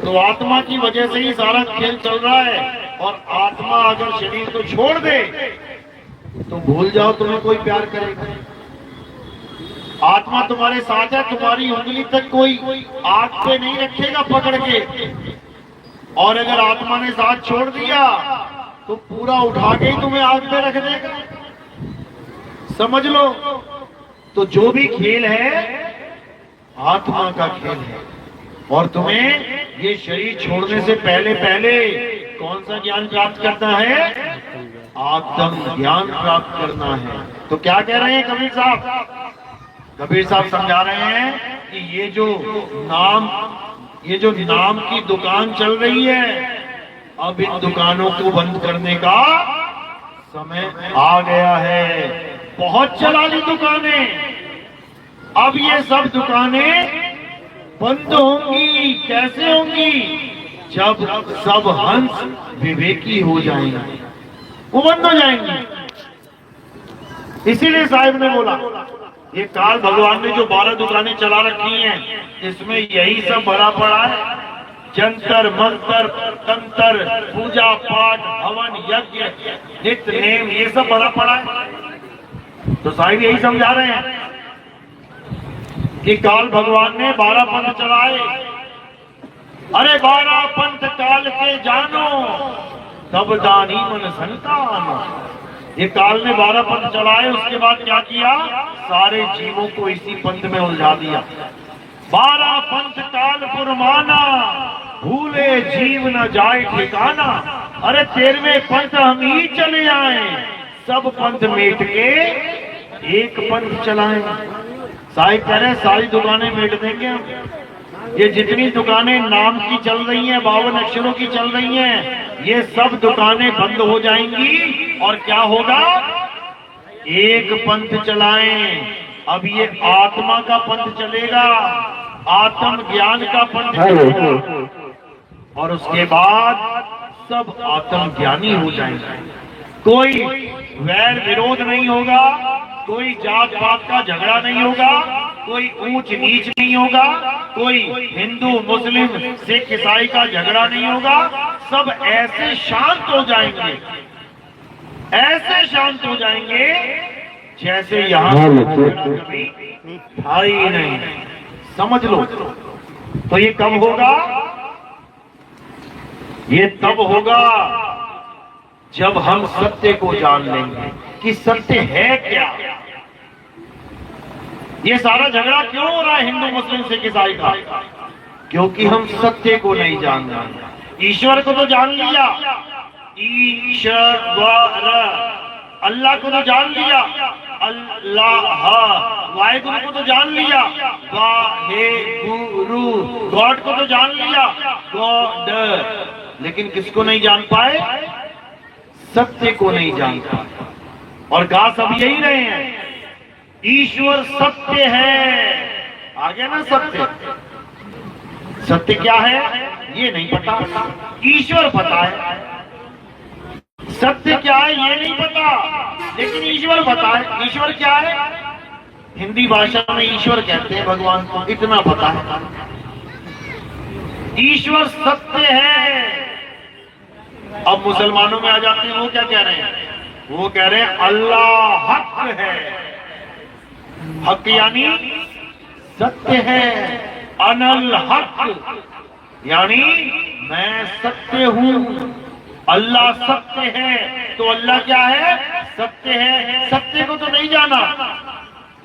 तो आत्मा की वजह से ही सारा खेल चल रहा है। और आत्मा अगर शरीर को छोड़ दे तो भूल जाओ तुम्हें कोई प्यार करेगा। आत्मा तुम्हारे साथ है, तुम्हारी उंगली तक कोई आग पे नहीं रखेगा पकड़ के। और अगर आत्मा ने साथ छोड़ दिया तो पूरा उठा के ही तुम्हें आग पे रख देगा। समझ लो। तो जो भी खेल है आत्मा का खेल है। और तुम्हें ये शरीर छोड़ने से पहले पहले कौन सा ज्ञान प्राप्त करना है? आत्म ज्ञान प्राप्त करना है। तो क्या कह रहे हैं कबीर साहब? कबीर साहब समझा रहे हैं कि ये जो नाम की दुकान चल रही है, अब इन दुकानों को बंद करने का समय आ गया है। बहुत चला ली दुकानें, अब ये सब दुकानें बंद होंगी। कैसे होंगी? जब सब हंस विवेकी हो जाएंगे, वो बंद हो जाएंगी। इसीलिए साहिब ने बोला ये काल भगवान ने जो 12 दुकानें चला रखी हैं, इसमें यही सब भरा पड़ा है। जंतर मंतर तंत्र, पूजा पाठ, हवन यज्ञ, नित्य नेम, ये सब भरा पड़ा है। तो साहिब यही समझा रहे हैं कि काल भगवान ने 12 पंथ चलाए। अरे 12 पंथ काल के जानो, तब दानी मन संतान। ये काल ने 12 पंथ चलाए, उसके बाद क्या किया? सारे जीवों को इसी पंथ में उलझा दिया। 12 पंथ काल पुरमाना, भूले जीव न जाए ठिकाना। अरे 13वें पंथ हम ही चले आए, सब पंथ मेट के एक पंथ चलाए। साहिब कह रहे हैं सारी दुकानें बेच देंगे हम। ये जितनी दुकानें नाम की चल रही हैं, 52 अक्षरों की चल रही हैं, ये सब दुकानें बंद हो जाएंगी और क्या होगा? एक पंथ चलाएं। अब ये आत्मा का पंथ चलेगा, आत्म ज्ञान का पंथ चलेगा और उसके बाद सब आत्म ज्ञानी हो जाएंगे। कोई वैर विरोध नहीं होगा, कोई जात पात का झगड़ा नहीं होगा, कोई ऊंच नीच नहीं होगा, कोई हिंदू मुस्लिम सिख ईसाई का झगड़ा नहीं होगा। सब ऐसे शांत हो जाएंगे, ऐसे शांत हो जाएंगे जैसे यहाँ कभी था ही नहीं। समझ लो। तो ये कब होगा? ये तब होगा जब हम सत्य को जान लेंगे कि सत्य है क्या। ये सारा झगड़ा क्यों हो रहा है हिंदू मुस्लिम सिख ईसाई का? क्योंकि हम सत्य को नहीं जान रहे। ईश्वर को तो जान लिया, ईश्वर, अल्लाह को तो जान लिया, अल्लाह, वाहेगुरु को तो जान लिया, वाहेगुरु, गॉड को तो जान लिया, गॉड। लेकिन किसको नहीं जान पाए? सत्य को नहीं जान पाए। और गा सब यही रहे हैं, ईश्वर सत्य है। आ गया ना सत्य? सत्य क्या है ये नहीं पता, ईश्वर पता है। सत्य क्या है ये नहीं पता, लेकिन ईश्वर पता है। ईश्वर क्या है? हिंदी भाषा में ईश्वर कहते हैं भगवान को, इतना पता है। ईश्वर सत्य है। अब मुसलमानों में आ जाते हैं, वो क्या कह रहे हैं? वो कह रहे हैं अल्लाह हक है। हक यानी सत्य है, अनल हक यानी मैं सत्य हूं। अल्लाह सत्य है, तो अल्लाह क्या है? सत्य है। सत्य को तो नहीं जाना,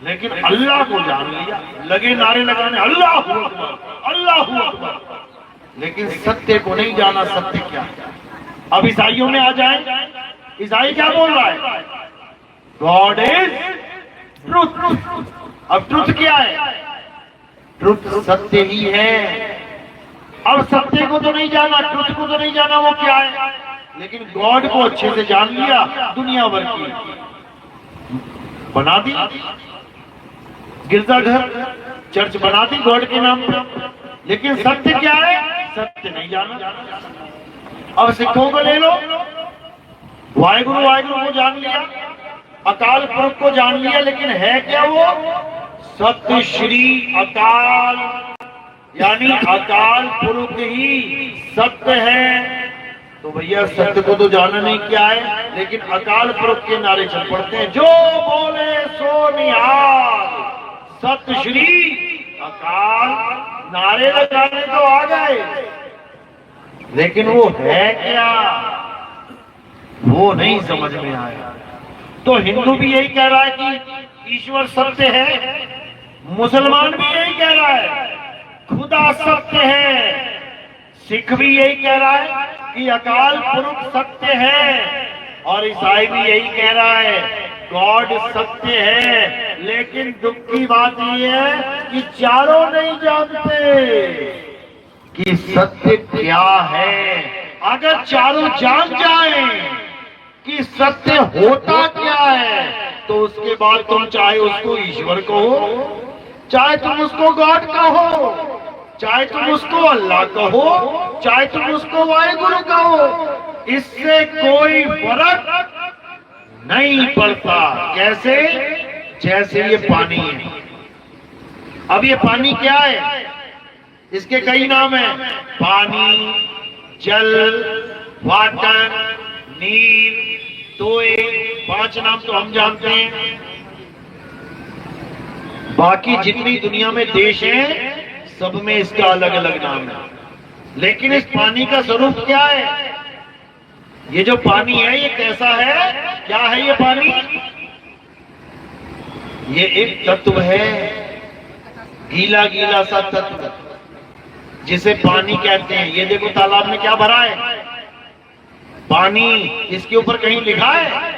लेकिन अल्लाह को जान लिया। लगे नारे लगाने अल्लाह हू अकबर, अल्लाह हू अकबर, लेकिन सत्य को नहीं जाना। सत्य क्या है? अब ईसाइयों में आ जाए, ईसाई क्या बोल रहा है? God is truth. अब ट्रुथ क्या है? ट्रुथ सत्य ही है। अब सत्य को तो नहीं जाना, ट्रुथ को तो नहीं जाना, वो क्या है? लेकिन गॉड को अच्छे से जान लिया। दुनिया भर की बना दी, गिरजाघर चर्च बना दी गॉड के नाम पर, लेकिन सत्य क्या है? सत्य नहीं जाना। अब सिखों को ले लो, वाहेगुरु वाहेगुरु को जान लिया, अकाल पुरख को जान लिया, लेकिन है क्या वो? सत्य श्री अकाल, यानी अकाल पुरख ही सत्य है। तो भैया सत्य को तो जाना नहीं क्या है, लेकिन अकाल पुरख के नारे चल पड़ते हैं, जो बोले सो निहाल, सत्य श्री अकाल। नारे लगाने तो आ गए, लेकिन वो है क्या वो नहीं समझ में आया। तो हिंदू भी यही कह रहा है कि ईश्वर सत्य है, मुसलमान भी यही कह रहा है खुदा सत्य है, सिख भी यही कह रहा है कि अकाल पुरख सत्य है, और ईसाई भी यही कह रहा है गॉड सत्य है। लेकिन दुख की बात यह है कि चारों नहीं जानते कि सत्य क्या है। अगर चारों जान जाएं कि सत्य होता क्या है, तो उसके बाद तुम चाहे उसको ईश्वर कहो, चाहे तुम उसको गॉड कहो, चाहे तुम उसको अल्लाह कहो, चाहे तुम उसको वाहेगुरु कहो, इससे कोई फर्क नहीं पड़ता। कैसे? जैसे ये पानी है। अब ये पानी क्या है? इसके कई नाम हैं, पानी, जल, वाटर, नीर, तोए, 5 नाम तो हम जानते हैं। बाकी जितनी दुनिया में देश हैं, सब में इसका अलग अलग नाम है। लेकिन इस पानी का स्वरूप क्या है? ये जो पानी है ये कैसा है? क्या है ये पानी? ये एक तत्व है, गीला गीला सा तत्व, जिसे पानी कहते हैं। ये देखो तालाब में क्या भरा है? पानी। इसके ऊपर कहीं लिखा है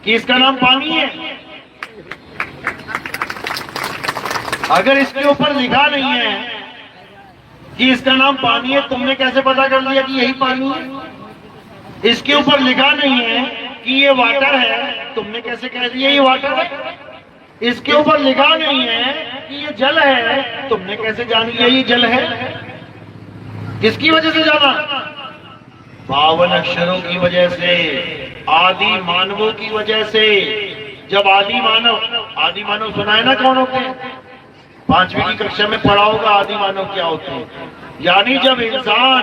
कि इसका नाम पानी है? अगर इसके ऊपर लिखा नहीं है कि इसका नाम पानी है, तुमने कैसे पता कर लिया कि यही पानी है? इसके ऊपर लिखा नहीं है कि ये वाटर है, तुमने कैसे कह दिया ये वाटर है? इसके ऊपर लिखा नहीं है कि ये जल है, तुमने कैसे जान लिया ये जल है? किसकी वजह से जाना? 52 अक्षरों की वजह से, आदि मानवों की वजह से। जब आदि मानव सुना है ना कौन होते हैं? 5वीं की कक्षा में पढ़ा होगा आदि मानव क्या होते हैं। यानी जब इंसान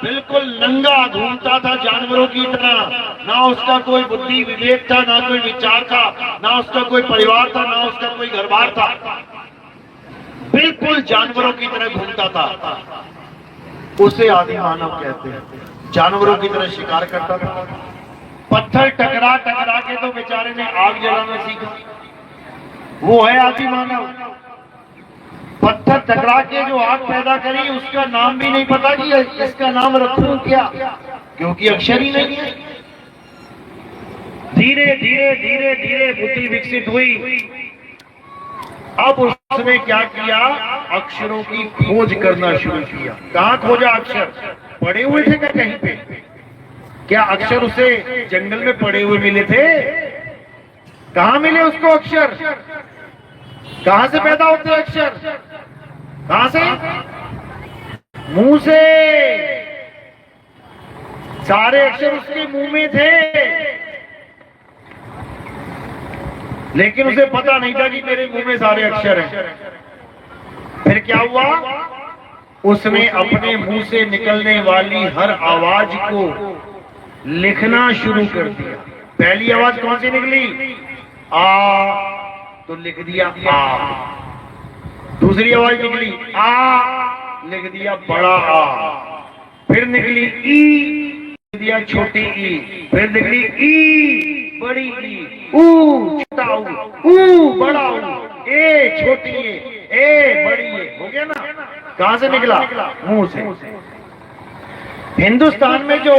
बिल्कुल नंगा घूमता था जानवरों की तरह, ना उसका कोई बुद्धि विवेक था, ना कोई विचार था, ना उसका कोई परिवार था, ना उसका कोई घर बार था, बिल्कुल जानवरों की तरह घूमता था, उसे आदि मानव कहते हैं। जानवरों की तरह शिकार करता था। पत्थर टकरा टकरा के तो बेचारे ने आग जलाना सीखा, वो है आदि मानव। पत्थर टकरा के जो आग पैदा करी, उसका नाम भी नहीं पता कि इसका नाम रखूं क्या, क्योंकि अक्षर ही नहीं है। धीरे धीरे धीरे धीरे बुद्धि विकसित हुई। अब उसने क्या किया? अक्षरों की खोज करना शुरू किया। कहाँ खोजा अक्षर? पड़े हुए थे क्या कहीं पे? क्या अक्षर उसे जंगल में पड़े हुए मिले थे? कहाँ मिले उसको अक्षर? कहां से पैदा होते अक्षर? कहां से? मुंह से। सारे अक्षर उसके मुंह में थे, लेकिन उसे पता नहीं था कि मेरे मुंह में सारे अक्षर हैं। फिर क्या हुआ? उसने अपने मुंह से निकलने वाली हर आवाज को लिखना शुरू कर दिया। पहली आवाज कौन सी निकली? आ, तो लिख दिया आ। दूसरी आवाज निकली आ, लिख दिया बड़ा आ। फिर निकली ई, लिख दिया छोटी ई। फिर निकली ई, बड़ी ई। ऊ, छोटा ऊ, बड़ा ऊ। ए, छोटी ए, बड़ी ए। हो गया ना? कहां से निकला? मुंह से। हिंदुस्तान में जो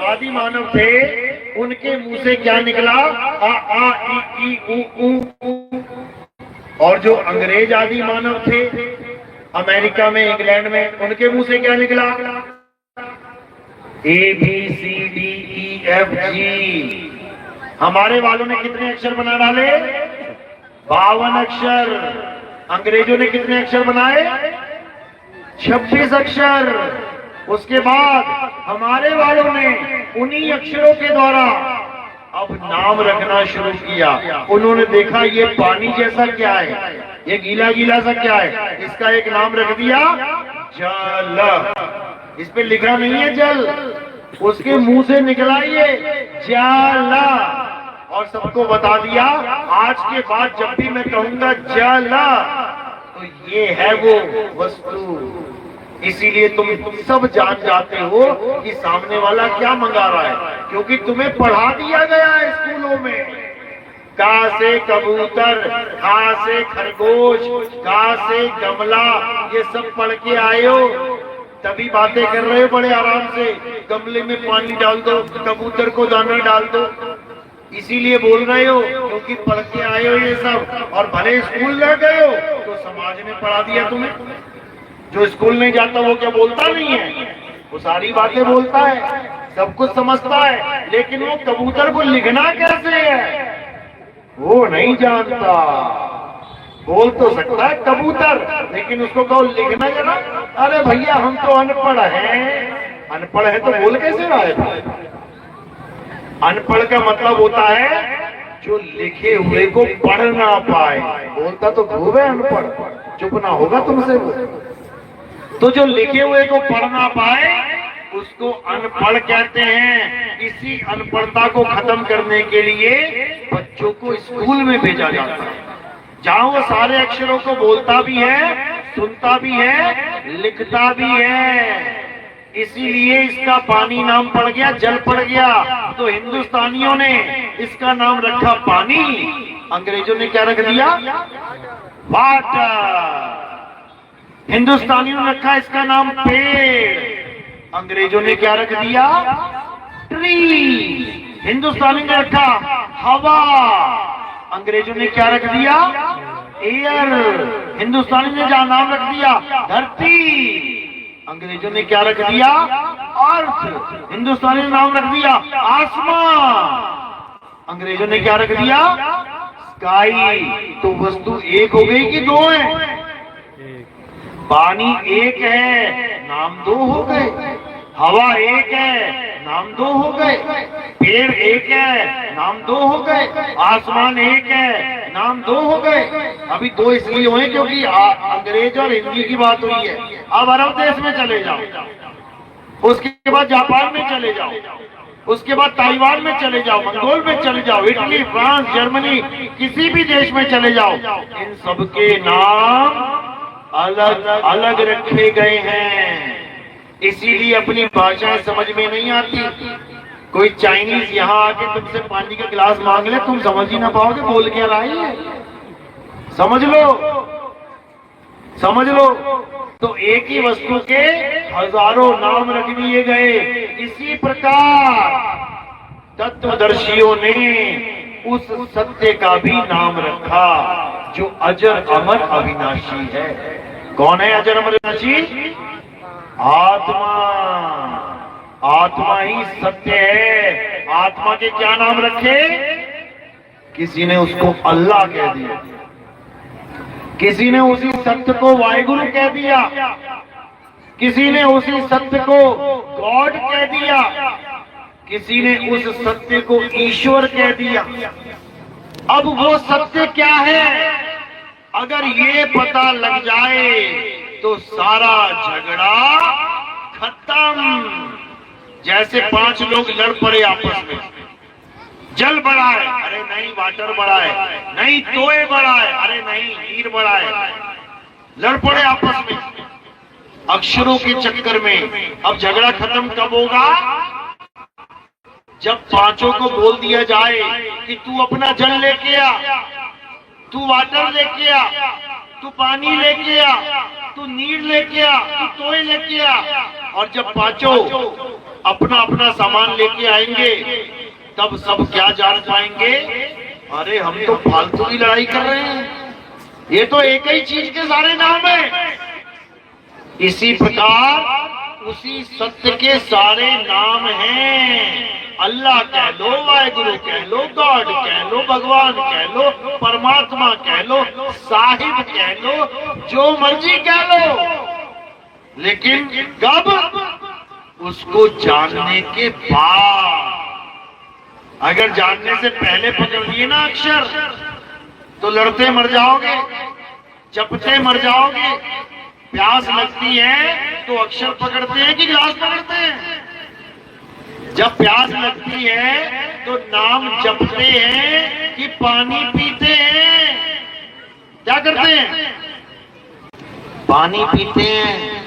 आदि मानव थे, उनके मुंह से क्या निकला? आ ई ऊ ऊ। और जो अंग्रेज आदि मानव थे अमेरिका में, इंग्लैंड में, उनके मुंह से क्या निकला? A B C D E F G. हमारे वालों ने कितने अक्षर बना डाले? 52 अक्षर। अंग्रेजों ने कितने अक्षर बनाए? 26 अक्षर। उसके बाद हमारे वालों ने उन्हीं अक्षरों के द्वारा अब नाम रखना शुरू किया। उन्होंने देखा ये पानी जैसा क्या है, ये गीला गीला सा क्या है, इसका एक नाम रख दिया जल। इस पे लिखा नहीं है जल, उसके मुंह से निकला ये जल। और सबको बता दिया आज के बाद जब भी मैं कहूंगा जल, तो ये है वो वस्तु। इसीलिए तुम सब जान जाते हो कि सामने वाला क्या मंगा रहा है, क्योंकि तुम्हें पढ़ा दिया गया है स्कूलों में। का से कबूतर, खा से खरगोश, का से गमला, ये सब पढ़ के आए हो, तभी बातें कर रहे हो बड़े आराम से। गमले में पानी डाल दो, कबूतर को दाना डाल दो, इसीलिए बोल रहे हो क्योंकि पढ़ के आए हो ये सब। और भले स्कूल न गए हो तो समाज ने पढ़ा दिया तुम्हें। जो स्कूल नहीं जाता वो क्या बोलता नहीं है? वो सारी बातें बोलता है, सब कुछ समझता है, लेकिन वो कबूतर को लिखना कैसे है वो नहीं जानता। बोल तो सकता है कबूतर, लेकिन उसको कहो लिखना जरा। अरे भैया हम तो अनपढ़ हैं। अनपढ़ है तो बोल कैसे रहा है? अनपढ़ का मतलब होता है जो लिखे हुए को पढ़ ना पाए। बोलता तो खूब है अनपढ़, चुप ना होगा तुमसे वो। तो जो लिखे हुए को पढ़ ना पाए उसको अनपढ़ कहते हैं। इसी अनपढ़ता को खत्म करने के लिए बच्चों को स्कूल में भेजा जाता है, जहां वो सारे अक्षरों को बोलता भी है, सुनता भी है, लिखता भी है। इसीलिए इसका पानी नाम पड़ गया, जल पड़ गया। तो हिंदुस्तानियों ने इसका नाम रखा पानी, अंग्रेजों ने क्या रख दिया? वाटर। हिंदुस्तानियों ने रखा इसका नाम पेड़, अंग्रेजों ने क्या रख दिया? ट्री। हिंदुस्तानी ने रखा हवा, अंग्रेजों ने क्या रख दिया? एयर। हिंदुस्तानी ने जहां नाम रख दिया धरती, अंग्रेजों ने क्या रख दिया? अर्थ। हिंदुस्तानी ने नाम रख दिया आसमान, अंग्रेजों ने क्या रख दिया? स्काई। तो वस्तु एक हो गई कि दो है? पानी एक है, नाम दो हो गए। हवा एक है, नाम दो हो गए। पेड़ एक है, नाम दो हो गए। आसमान एक है, नाम दो हो गए। अभी दो इसलिए हुए क्योंकि अंग्रेज और हिंदी की बात हुई है। अब अरब देश में चले जाओ, उसके बाद जापान में चले जाओ, उसके बाद ताइवान में चले जाओ, मंगोल में चले जाओ, इटली, फ्रांस, जर्मनी, किसी भी देश में चले जाओ, इन सबके नाम अलग अलग रखे गए हैं। इसीलिए अपनी भाषाएं समझ में नहीं आती। कोई चाइनीज यहाँ आके तुमसे पानी का गिलास मांग ले, तुम समझ ही ना पाओगे बोल क्या रहा है। समझ लो, समझ लो। तो एक ही वस्तु के हजारों नाम रख दिए गए। इसी प्रकार तत्वदर्शियों ने उस सत्य का भी नाम रखा जो अजर अमर अविनाशी है। कौन है अजर अमर अविनाशी? आत्मा। आत्मा ही सत्य है। आत्मा के क्या नाम रखे? किसी ने उसको अल्लाह कह दिया, किसी ने उसी सत्य को वाहिगुरु कह दिया, किसी ने उसी सत्य को गॉड कह दिया, किसी ने उस सत्य को ईश्वर कह दिया। अब वो सत्य क्या है? अगर ये पता लग जाए तो सारा झगड़ा खत्म। जैसे 5 लोग लड़ पड़े आपस में, जल बड़ा है, अरे नहीं वाटर बड़ा है, नहीं तोय बड़ा है, अरे नहीं नीर बड़ा है, लड़ पड़े आपस में अक्षरों के चक्कर में। अब झगड़ा खत्म कब होगा? जब 5 को बोल दिया जाए कि तू अपना जल लेके आ, तू वाटर लेके आ, तू पानी लेके आ, तू नीर लेके आ, तू तोय लेके आ। और जब 5 अपना अपना सामान लेके आएंगे तब सब क्या जान पाएंगे? अरे हम तो फालतू की लड़ाई कर रहे हैं, ये तो एक ही चीज के सारे नाम है। इसी प्रकार उसी सत्य के सारे नाम हैं। अल्लाह कह लो, वाहिगुरु कह लो, गॉड कह लो, भगवान कह लो, परमात्मा कह लो, साहिब कह लो, जो मर्जी कह लो, लेकिन कब? उसको जानने के बाद। अगर जानने से पहले पकड़ लिए ना अक्षर, तो लड़ते मर जाओगे, जपते मर जाओगे। प्यास लगती है तो अक्षर पकड़ते हैं कि गिलास पकड़ते हैं? जब प्यास लगती है तो नाम जपते हैं कि पानी पीते हैं? क्या करते हैं? पानी पीते हैं।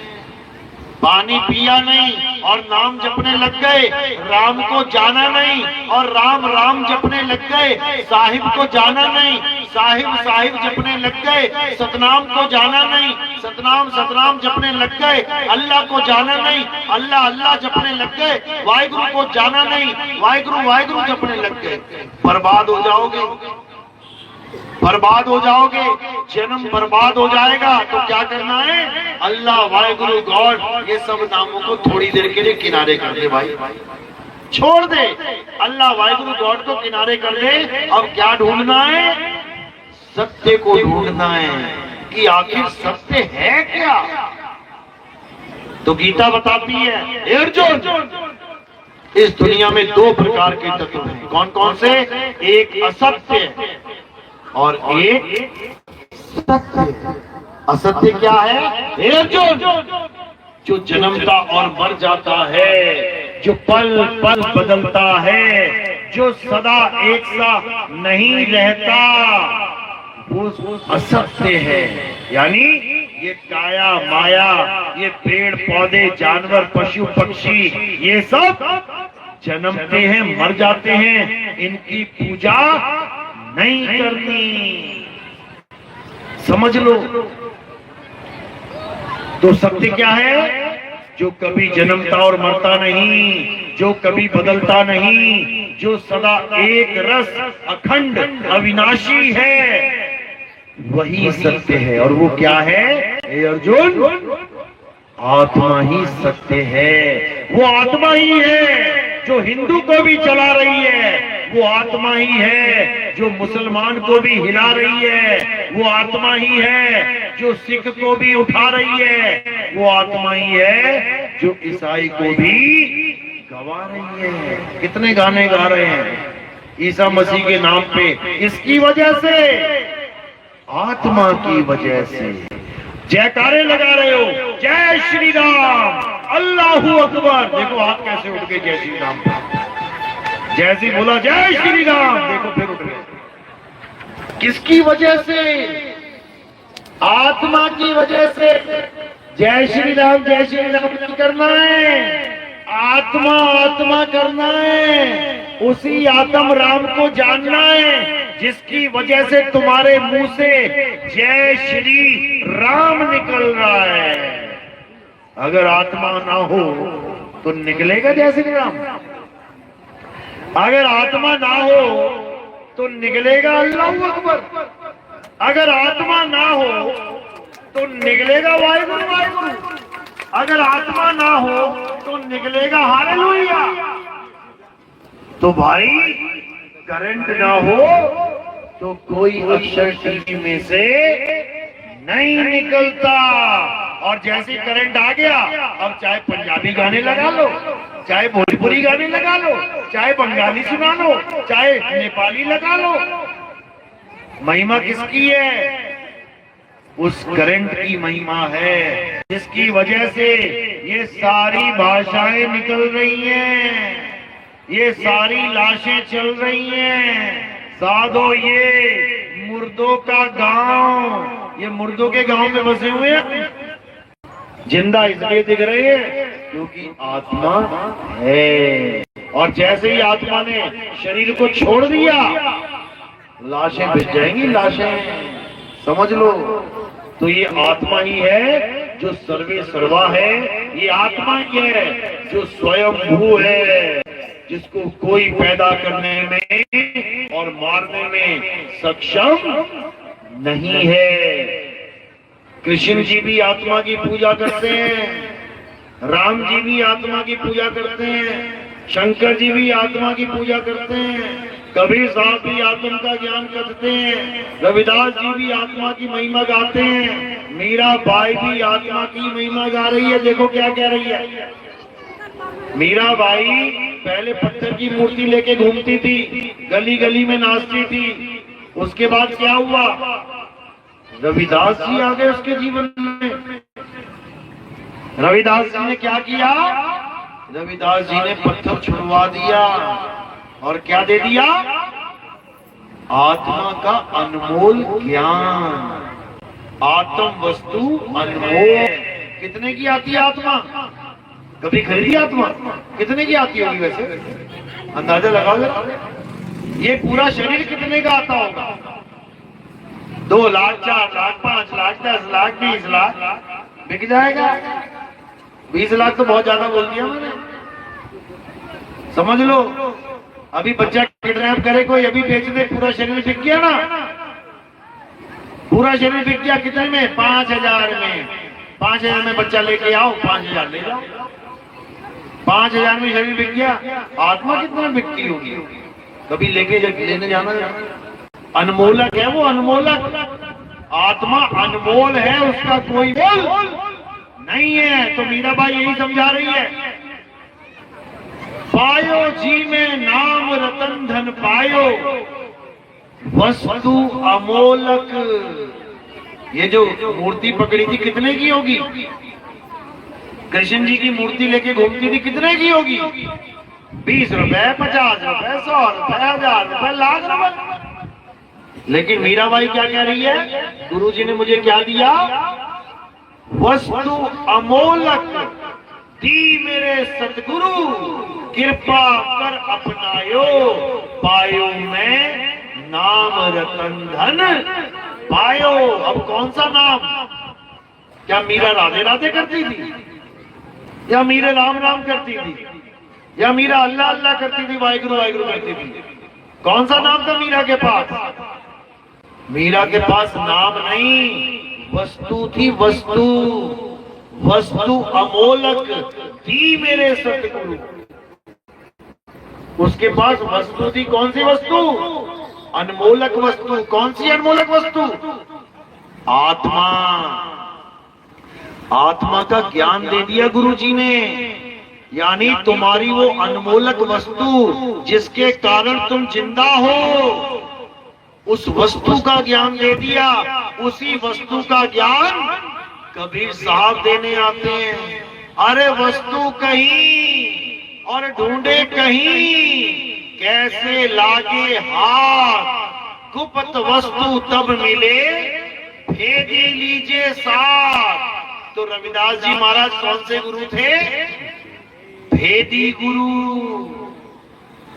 पानी पिया नहीं और नाम जपने लग गए, राम को जाना नहीं और राम राम जपने लग गए, साहिब को जाना नहीं, साहिब साहिब जपने लग गए, सतनाम को जाना नहीं, सतनाम सतनाम जपने लग गए, अल्लाह को जाना नहीं, अल्लाह अल्लाह जपने लग गए, वाहिगुरु को जाना नहीं, वाहिगुरु वाहिगुरु जपने लग गए। बर्बाद हो जाओगे, बर्बाद हो जाओगे, जन्म बर्बाद हो जाएगा। तो क्या करना है? अल्लाह वाहिगुरु गॉड ये सब नामों को थोड़ी देर के लिए किनारे कर दे भाई, छोड़ दे। अल्लाह वाहिगुरु गॉड को किनारे कर दे। अब क्या ढूंढना है? सत्य को ढूंढना है कि आखिर सत्य है क्या। तो गीता बताती है अर्जुन, इस दुनिया में 2 प्रकार के तत्व हैं। कौन कौन से? एक असत्य और एक सत्य। असत्य क्या है? अर्जुन, जो जन्मता और मर जाता है, जो पल पल बदलता है, जो सदा एक सा नहीं रहता, वो असत्य है। यानी ये काया माया, ये पेड़ पौधे जानवर पशु पक्षी, ये सब जन्मते हैं मर जाते हैं, इनकी पूजा नहीं करनी। समझ लो। तो सत्य क्या है? जो कभी जन्मता और मरता नहीं, जो कभी बदलता नहीं, जो सदा एक रस अखंड अविनाशी है, वही सत्य है। और वो क्या है हे अर्जुन? आत्मा ही सत्य है। वो आत्मा ही है जो हिंदू को भी चला रही है, वो आत्मा ही है जो मुसलमान को भी हिला रही है, वो आत्मा ही है जो सिख को भी उठा रही है, वो आत्मा ही है जो ईसाई को भी गवा रही है। कितने गाने गा रहे हैं ईसा मसीह के नाम पे, इसकी वजह से, आत्मा की वजह से। जयकारे लगा रहे हो, जय श्री राम, अल्लाहू अकबर। देखो हाथ कैसे उठ गए जय श्री राम पे। जैसे ही बोला जय श्री राम, देखो फिर उठ गए। किसकी वजह से? आत्मा की वजह से। जय श्री राम नहीं करना है, आत्मा आत्मा करना है। उसी आत्म राम को जानना है जिसकी वजह से तुम्हारे मुंह से जय श्री राम निकल रहा है। अगर आत्मा ना हो तो निकलेगा जय श्री राम? अगर आत्मा ना हो तो निकलेगा अल्लाहू अकबर? अगर आत्मा ना हो तो निकलेगा वाहिगुरु वाहिगुरु? अगर आत्मा ना हो तो निकलेगा हालेलुया? तो भाई करंट ना हो तो कोई अक्षर टीवी में से नहीं निकलता। और जैसे करंट आ गया, अब चाहे पंजाबी गाने लगा लो, चाहे भोजपुरी गाने लगा लो, चाहे बंगाली सुना लो, चाहे नेपाली लगा लो, महिमा किसकी है? उस करंट की महिमा है जिसकी वजह से ये सारी भाषाएं निकल रही हैं, ये सारी लाशें चल रही हैं। साधो ये मुर्दों का गांव, ये मुर्दों के गांव में बसे हुए हैं। जिंदा इसलिए दिख रहे हैं क्योंकि आत्मा है। और जैसे ही आत्मा ने शरीर को छोड़ दिया, लाशें बिछ जाएंगी, लाशें, समझ लो। तो ये आत्मा ही है जो सर्वे सर्वा है, ये आत्मा ही है जो स्वयंभू है, जिसको कोई पैदा करने में और मारने में सक्षम नहीं है। कृष्ण जी भी आत्मा की पूजा करते हैं, राम जी भी आत्मा की पूजा करते हैं, शंकर जी भी आत्मा की पूजा करते हैं, कबीर साहब भी आत्मा का ज्ञान करते हैं, रविदास जी भी आत्मा की महिमा गाते हैं, मीरा बाई भी आत्मा की महिमा गा रही है। देखो क्या कह रही है मीरा बाई। पहले पत्थर की मूर्ति लेके घूमती थी, गली गली में नाचती थी। उसके बाद क्या हुआ? रविदास जी आ गए उसके जीवन में। रविदास जी ने क्या किया? रविदास जी ने पत्थर छुड़वा दिया और क्या दे दिया? आत्मा का अनमोल ज्ञान। आत्म वस्तु अनमोल। कितने की आती है आत्मा? कभी खरीदी आत्मा? कितने की आती होगी वैसे? अंदाजा लगाओ जरा। ये पूरा शरीर कितने का आता होगा? 2 लाख, 4 लाख, 5 लाख, 10 लाख, 20 लाख बिक जाएगा। 20 लाख तो बहुत ज्यादा बोल दिया मैंने, समझ लो। अभी बच्चा किडनैप करे कोई, अभी बेच दे, पूरा शरीर बिक गया ना। पूरा शरीर बिक गया कितने में? 5000 में। 5000 में बच्चा लेके आओ, 5000 ले जाओ। 5000 में शरीर बिक गया। आत्मा कितना बिकती होगी? कभी लेने जाना। अनमोलक है वो, अनमोलक। आत्मा अनमोल है, उसका कोई मोल नहीं है। तो मीराबाई यही समझा रही है, पायो जी में नाम रतन धन पायो, वस्तु अमोलक। ये जो मूर्ति पकड़ी थी कितने की होगी? कृष्ण जी की मूर्ति लेके घूमती थी, कितने की होगी? 20 रुपए, 50 रुपए, 100 रुपए, 1000 रुपए, लाख रुपए। लेकिन मीराबाई क्या कह रही है? गुरु जी ने मुझे क्या दिया? वस्तु अमोलक दी मेरे सतगुरु, कृपा कर अपनायो, पायो मैं नाम रतन धन पायो। अब कौन सा नाम? क्या मीरा राधे राधे करती थी, या मीरा राम राम करती थी, या मीरा अल्लाह अल्लाह करती थी, वाहिगुरु वाहिगुरु करती थी? कौन सा नाम था मीरा के पास? मीरा के पास नाम नहीं, वस्तु थी, वस्तु। वस्तु अमोलक थी मेरे सतगुरु। उसके पास वस्तु थी। कौन सी वस्तु? अनमोलक वस्तु। कौन सी अनमोलक वस्तु? आत्मा। आत्मा का ज्ञान दे दिया गुरु जी ने, यानी तुम्हारी वो अनमोलक वस्तु जिसके कारण तुम जिंदा हो, उस वस्तु का ज्ञान दे दिया। उसी वस्तु का ज्ञान कबीर साहब देने आते हैं। अरे वस्तु कहीं और ढूंढे कहीं, कैसे लागे हाथ, गुप्त वस्तु तब मिले, भेदी लीजिए साथ। तो रविदास जी महाराज कौन से गुरु थे? भेदी गुरु।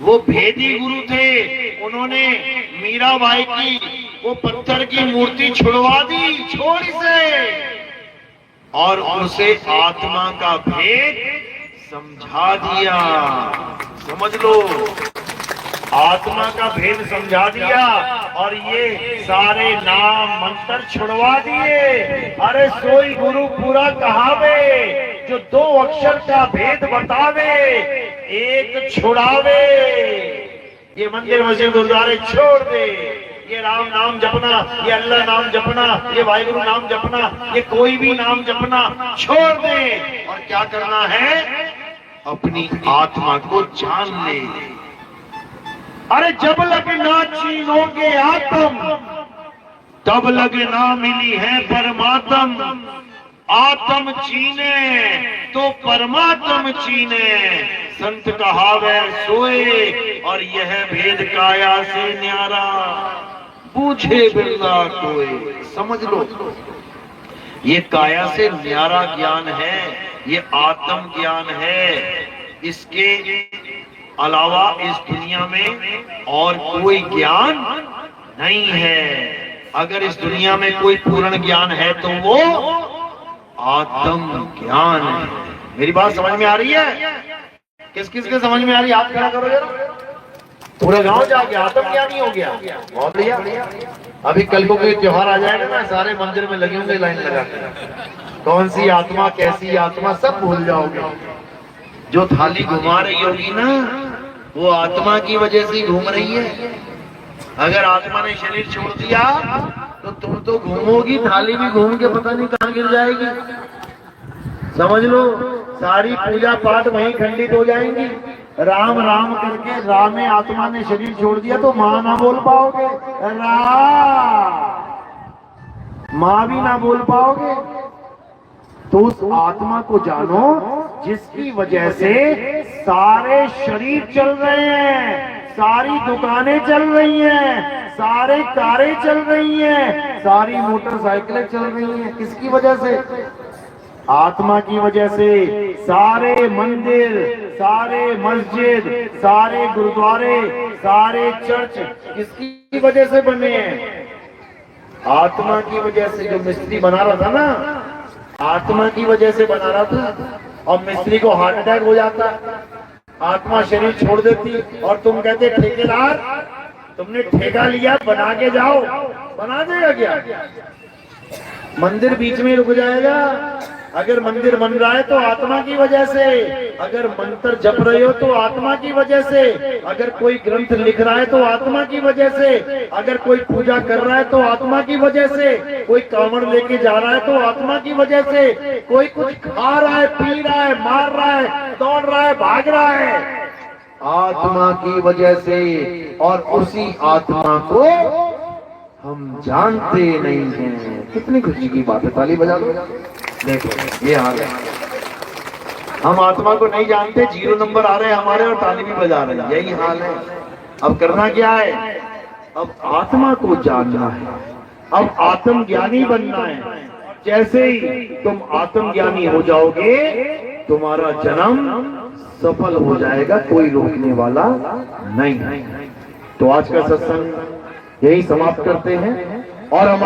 वो भेदी गुरु थे। उन्होंने मीराबाई की वो पत्थर की मूर्ति छुड़वा दी छोड़ी से, और उसे आत्मा का भेद समझा दिया। समझ लो, आत्मा का भेद समझा दिया, और ये सारे नाम मंत्र छुड़वा दिए। अरे सोई गुरु पूरा कहावे, जो 2 अक्षर का भेद बतावे, एक छुड़ावे। ये मंदिर मस्जिद गुरुद्वारे छोड़ दे, ये राम नाम जपना, ये अल्लाह नाम जपना, ये वाहिगुरु नाम जपना, ये कोई भी नाम जपना छोड़ दे। और क्या करना है? अपनी आत्मा को जान ले। अरे जब लग ना छीनोगे आत्म, तब लग ना मिली है परमात्म। आत्म छीने तो परमात्म छीने, संत कहावे सोए, और यह भेद काया से न्यारा, बूझे बिरला कोई। समझ लो, ये काया से न्यारा ज्ञान है, ये आत्म ज्ञान है। इसके अलावा इस दुनिया में और कोई ज्ञान नहीं है। अगर इस दुनिया में कोई पूर्ण ज्ञान है तो वो आत्म ज्ञान है। मेरी बात समझ में आ रही है? किस किस के समझ में आ रही है? आप क्या करो जरा। पूरा गांव जाके आत्म ज्ञानी हो गया। बहुत बढ़िया। अभी कल को कोई त्योहार आ जाएगा ना, सारे मंदिर में लगे होंगे लाइन लगा के। कौन सी आत्मा, कैसी आत्मा, सब भूल जाओगे। जो थाली घुमा रही होगी ना, वो आत्मा की वजह से घूम रही है। अगर आत्मा ने शरीर छोड़ दिया तो तुम तो घूमोगी, थाली भी घूम के पता नहीं कहां गिर जाएगी। समझ लो, सारी पूजा पाठ वहीं खंडित हो जाएंगी। राम राम करके राम में आत्मा ने शरीर छोड़ दिया तो माँ ना बोल पाओगे, माँ भी ना बोल पाओगे। तो उस आत्मा को जानो जिसकी वजह से सारे शरीर चल रहे हैं, सारी दुकानें चल रही हैं, सारे कारें चल रही हैं, सारी मोटरसाइकिलें चल रही हैं। किसकी वजह से? आत्मा की वजह से। सारे मंदिर, सारे मस्जिद, सारे गुरुद्वारे, सारे चर्च किसकी वजह से बने हैं? आत्मा की वजह से। जो मिस्त्री बना रहा था ना, आत्मा की वजह से बना रहा था। और मिस्त्री को हार्ट अटैक हो जाता, आत्मा शरीर छोड़ देती, और तुम कहते ठेकेदार तुमने ठेका लिया, बना के जाओ। बना देगा क्या? मंदिर बीच में रुक जाएगा। अगर मंदिर बन रहा है तो आत्मा की वजह से, अगर मंत्र जप रहे हो तो आत्मा की वजह से, अगर कोई ग्रंथ लिख रहा है तो आत्मा की वजह से, अगर कोई पूजा कर रहा है तो आत्मा की वजह से, कोई कांवड़ लेके जा रहा है तो आत्मा की वजह से, कोई कुछ खा रहा है, पी रहा है, मार रहा है, दौड़ रहा है, भाग रहा है, आत्मा की वजह से। और उसी आत्मा को हम जानते नहीं हैं। कितनी खुशी की बात है। ताली बजा दो। देखो ये हाल है, हम आत्मा को नहीं जानते, 0 नंबर आ रहे हैं हमारे और ताली भी बजा रहे हैं। यही हाल है। अब करना क्या है? अब आत्मा को जानना है, अब आत्म ज्ञानी बनना है। जैसे ही तुम आत्म ज्ञानी हो जाओगे, तुम्हारा जन्म सफल हो जाएगा, कोई रोकने वाला नहीं। तो आज का सत्संग यही समाप्त करते हैं। और